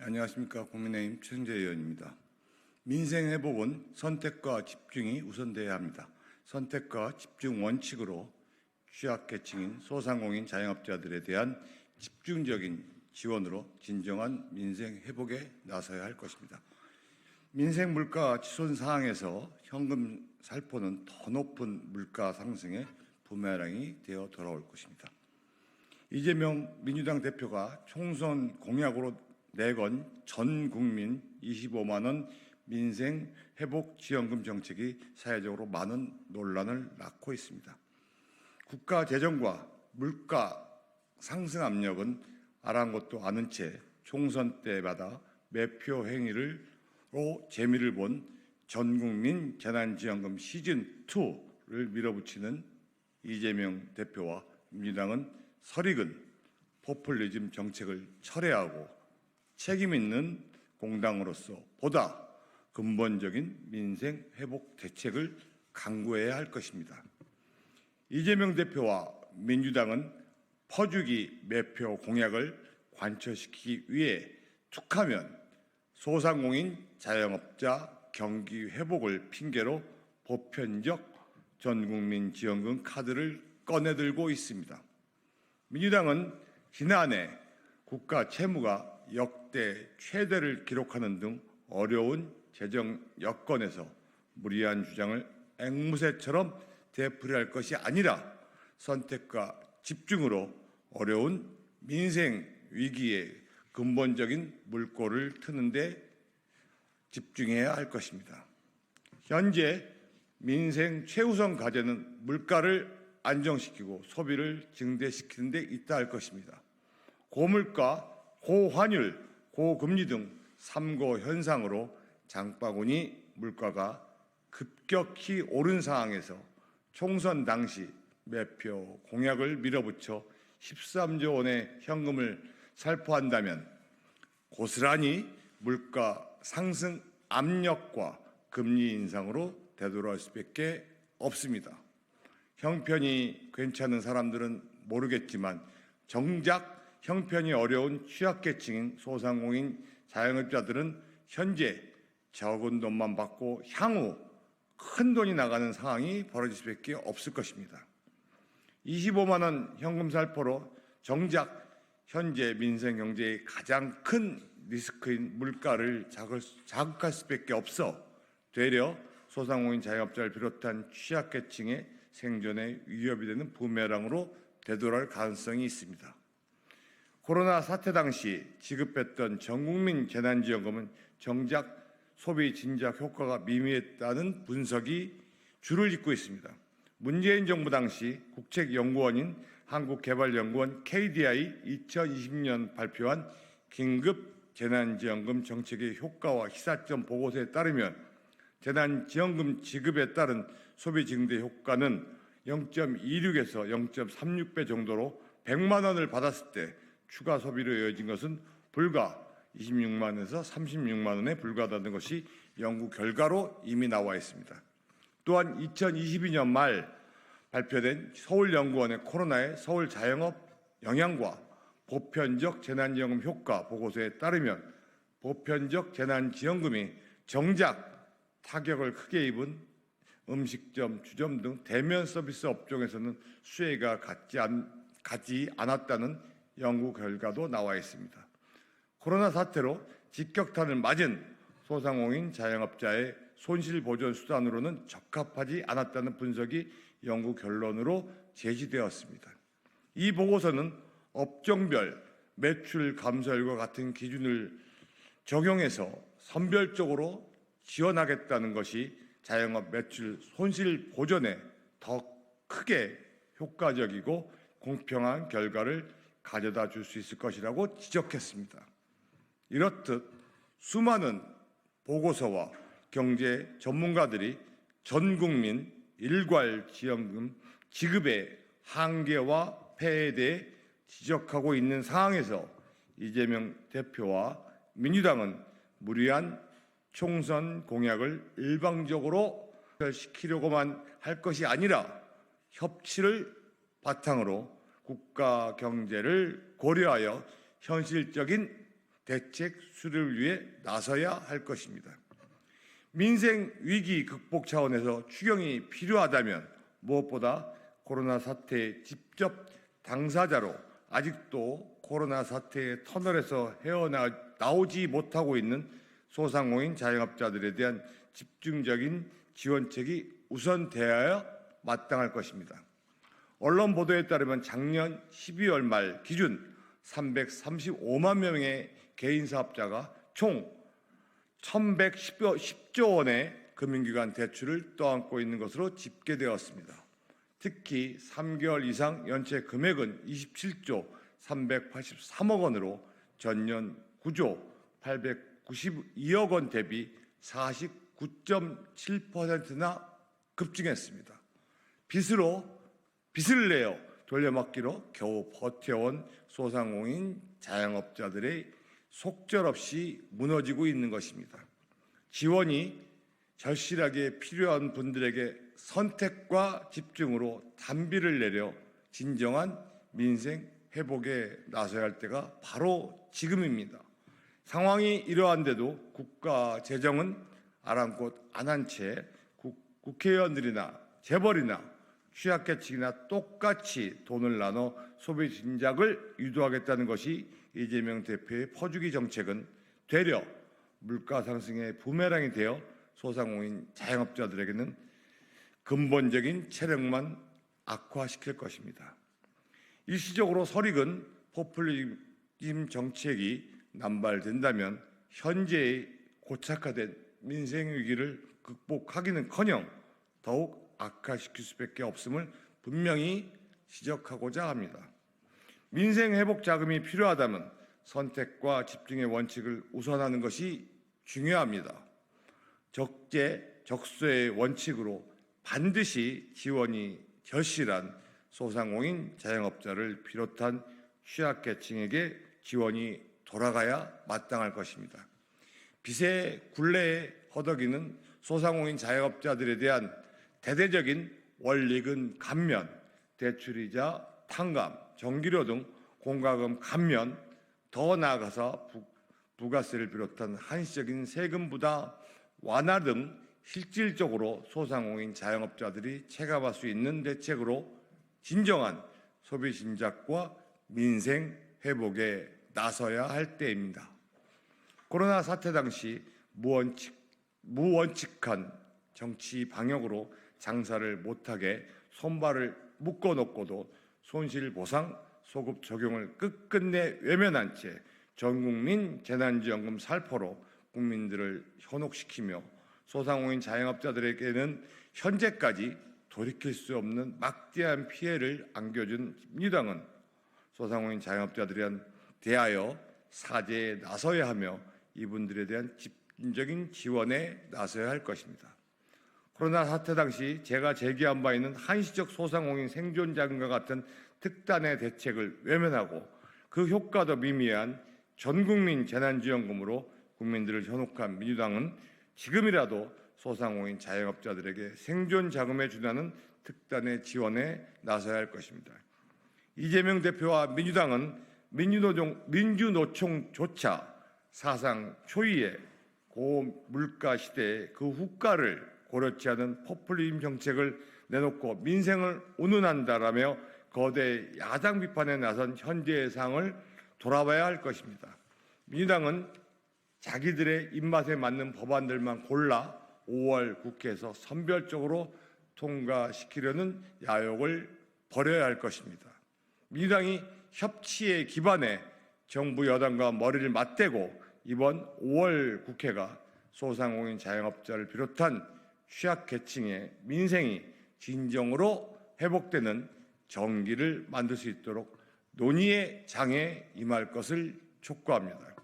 안녕하십니까. 국민의힘 최승재 의원입니다. 민생 회복은 선택과 집중이 우선돼야 합니다. 선택과 집중 원칙으로 취약계층인 소상공인 자영업자들에 대한 집중적인 지원으로 진정한 민생 회복에 나서야 할 것입니다. 민생 물가 치솟은 상황에서 현금 살포는 더 높은 물가 상승에 부메랑이 되어 돌아올 것입니다. 이재명 민주당 대표가 총선 공약으로 내건 전 국민 25만 원 민생 회복 지원금 정책이 사회적으로 많은 논란을 낳고 있습니다. 국가 재정과 물가 상승 압력은 아랑곳도 않은 채 총선 때마다 매표 행위로 재미를 본 전국민 재난지원금 시즌2를 밀어붙이는 이재명 대표와 민주당은 설익은 포퓰리즘 정책을 철회하고 책임 있는 공당으로서 보다 근본적인 민생 회복 대책을 강구해야 할 것입니다. 이재명 대표와 민주당은 퍼주기 매표 공약을 관철시키기 위해 툭하면 소상공인 자영업자 경기 회복을 핑계로 보편적 전국민 지원금 카드를 꺼내들고 있습니다. 민주당은 지난해 국가 채무가 역대 최대를 기록하는 등 어려운 재정 여건에서 무리한 주장을 앵무새처럼 되풀이할 것이 아니라 선택과 집중으로 어려운 민생 위기에 근본적인 물꼬를 트는 데 집중해야 할 것입니다. 현재 민생 최우선 과제는 물가를 안정시키고 소비를 증대시키는 데 있다 할 것입니다. 고물가, 고환율, 고금리 등 3고 현상으로 장바구니 물가가 급격히 오른 상황에서 총선 당시 매표 공약을 밀어붙여 13조 원의 현금을 살포한다면 고스란히 물가 상승 압력과 금리 인상으로 되돌아올 수밖에 없습니다. 형편이 괜찮은 사람들은 모르겠지만 정작 형편이 어려운 취약계층인 소상공인 자영업자들은 현재 적은 돈만 받고 향후 큰 돈이 나가는 상황이 벌어질 수밖에 없을 것입니다. 25만 원 현금 살포로 정작 현재 민생 경제의 가장 큰 리스크인 물가를 자극할 수밖에 없어 되려 소상공인 자영업자를 비롯한 취약계층의 생존에 위협이 되는 부메랑으로 되돌아올 가능성이 있습니다. 코로나 사태 당시 지급했던 전국민 재난지원금은 정작 소비 진작 효과가 미미했다는 분석이 줄을 잇고 있습니다. 문재인 정부 당시 국책연구원인 한국개발연구원 KDI 2020년 발표한 긴급 재난지원금 정책의 효과와 시사점 보고서에 따르면 재난지원금 지급에 따른 소비 증대 효과는 0.26에서 0.36배 정도로 100만 원을 받았을 때 추가 소비로 이어진 것은 불과 26만 원에서 36만 원에 불과하다는 것이 연구 결과로 이미 나와 있습니다. 또한 2022년 말 발표된 서울연구원의 코로나의 서울 자영업 영향과 보편적 재난지원금 효과 보고서에 따르면 보편적 재난지원금이 정작 타격을 크게 입은 음식점, 주점 등 대면 서비스 업종에서는 수혜가 가지 않았다는 연구 결과도 나와 있습니다. 코로나 사태로 직격탄을 맞은 소상공인 자영업자의 손실보전 수단으로는 적합하지 않았다는 분석이 연구 결론으로 제시되었습니다. 이 보고서는 업종별 매출 감소율과 같은 기준을 적용해서 선별적으로 지원하겠다는 것이 자영업 매출 손실 보전에 더 크게 효과적이고 공평한 결과를 가져다 줄 수 있을 것이라고 지적했습니다. 이렇듯 수많은 보고서와 경제 전문가들이 전 국민 일괄 지원금 지급의 한계와 폐해에 대해 지적하고 있는 상황에서 이재명 대표와 민주당은 무리한 총선 공약을 일방적으로 시키려고만 할 것이 아니라 협치를 바탕으로 국가 경제를 고려하여 현실적인 대책 수립을 위해 나서야 할 것입니다. 민생 위기 극복 차원에서 추경이 필요하다면 무엇보다 코로나 사태의 직접 당사자로 아직도 코로나 사태의 터널에서 헤어나오지 못하고 있는 소상공인 자영업자들에 대한 집중적인 지원책이 우선되어야 마땅할 것입니다. 언론 보도에 따르면 작년 12월 말 기준 335만 명의 개인 사업자가 총 1,110조 원의 금융기관 대출을 떠안고 있는 것으로 집계되었습니다. 특히 3개월 이상 연체 금액은 27조 383억 원으로 전년 9조 892억 원 대비 49.7%나 급증했습니다. 빚을 내어 돌려막기로 겨우 버텨온 소상공인 자영업자들의 속절없이 무너지고 있는 것입니다. 지원이 절실하게 필요한 분들에게 선택과 집중으로 단비를 내려 진정한 민생 회복에 나서야 할 때가 바로 지금입니다. 상황이 이러한데도 국가 재정은 아랑곳 안 한 채 국회의원들이나 재벌이나 취약계층이나 똑같이 돈을 나눠 소비 진작을 유도하겠다는 것이 이재명 대표의 퍼주기 정책은 되려 물가 상승의 부메랑이 되어 소상공인 자영업자들에게는 근본적인 체력만 악화시킬 것입니다. 일시적으로 설익은 포퓰리즘 정책이 남발된다면 현재의 고착화된 민생 위기를 극복하기는커녕 더욱 악화시킬 수밖에 없음을 분명히 지적하고자 합니다. 민생 회복 자금이 필요하다면 선택과 집중의 원칙을 우선하는 것이 중요합니다. 적재, 적소의 원칙으로 반드시 지원이 절실한 소상공인 자영업자를 비롯한 취약계층에게 지원이 돌아가야 마땅할 것입니다. 빚의 굴레에 허덕이는 소상공인 자영업자들에 대한 대대적인 원리금 감면, 대출이자 탕감, 전기료 등 공과금 감면, 더 나아가서 부가세를 비롯한 한시적인 세금 부담 완화 등 실질적으로 소상공인 자영업자들이 체감할 수 있는 대책으로 진정한 소비 진작과 민생 회복에 나서야 할 때입니다. 코로나 사태 당시 무원칙한 정치 방역으로 장사를 못하게 손발을 묶어놓고도 손실보상 소급 적용을 끝끝내 외면한 채 전국민 재난지원금 살포로 국민들을 현혹시키며 소상공인 자영업자들에게는 현재까지 돌이킬 수 없는 막대한 피해를 안겨준 민주당은 소상공인 자영업자들에 대하여 사죄에 나서야 하며 이분들에 대한 집중적인 지원에 나서야 할 것입니다. 코로나 사태 당시 제가 제기한 바 있는 한시적 소상공인 생존 자금과 같은 특단의 대책을 외면하고 그 효과도 미미한 전국민 재난지원금으로 국민들을 현혹한 민주당은 지금이라도 소상공인 자영업자들에게 생존 자금에 준하는 특단의 지원에 나서야 할 것입니다. 이재명 대표와 민주당은 민주노총조차 사상 초유의 고물가 시대에 그 후가를 고려치 않은 포퓰리즘 정책을 내놓고 민생을 운운한다라며 거대 야당 비판에 나선 현재의 상황을 돌아봐야 할 것입니다. 민주당은 자기들의 입맛에 맞는 법안들만 골라 5월 국회에서 선별적으로 통과시키려는 야욕을 버려야 할 것입니다. 민주당이 협치에 기반해 정부 여당과 머리를 맞대고 이번 5월 국회가 소상공인 자영업자를 비롯한 취약계층의 민생이 진정으로 회복되는 정기를 만들 수 있도록 논의의 장에 임할 것을 촉구합니다.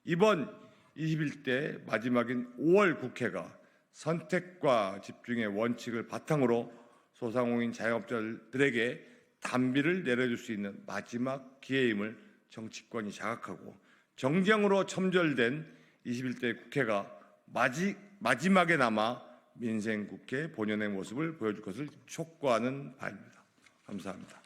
이번 21대 마지막인 5월 국회가 선택과 집중의 원칙을 바탕으로 소상공인 자영업자들에게 단비를 내려줄 수 있는 마지막 기회임을 정치권이 자각하고 정쟁으로 첨절된 21대 국회가 마지막에나마 민생국회 본연의 모습을 보여줄 것을 촉구하는 바입니다. 감사합니다.